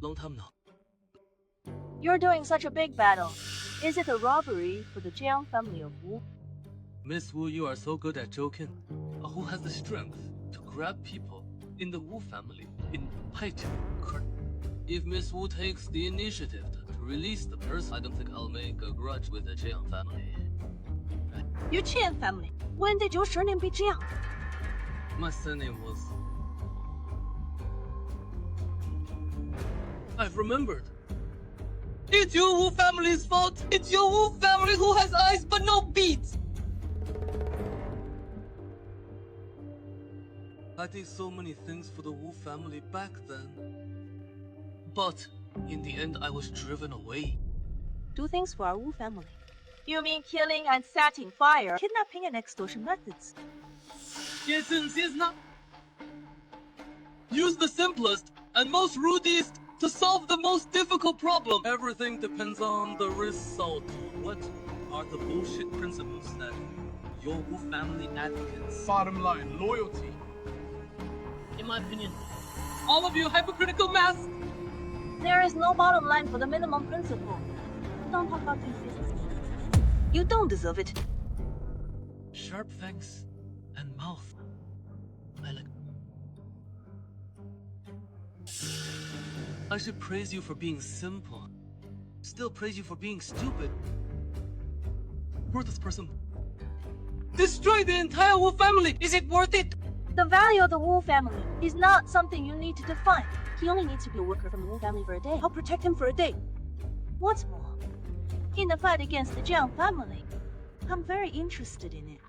Long time now. You're doing such a big battle. Is it a robbery for the Jiang family of Wu? Miss Wu, you are so good at joking. Who has the strength to grab people in the Wu family in fighting? If Miss Wu takes the initiative to release the person, I don't think I'll make a grudge with the Jiang family. Your Qian family. When did your surname be Jiang? My surname was... I've remembered. It's your Wu family's fault! It's your Wu family who has eyes but no beats! I did so many things for the Wu family back then. But in the end, I was driven away. Do things for our Wu family. You mean killing and setting fire, kidnapping and extortion methods? Yes, not. Use the simplest and most rudest to solve the most difficult problem. Everything depends on the result. What are the bullshit principles that your Wu family advocates? Bottom line, loyalty. In my opinion, all of you hypocritical masks. There is no bottom line for the minimum principle. Don't talk about these business. You don't deserve it. Sharp fangs and mouth. I like. I should praise you for being simple. Still praise you for being stupid. Worthless person. Destroy the entire Wu family! Is it worth it? The value of the Wu family is not something you need to define. He only needs to be a worker from the Wu family for a day. I'll protect him for a day. What's more, in the fight against the Jiang family, I'm very interested in it.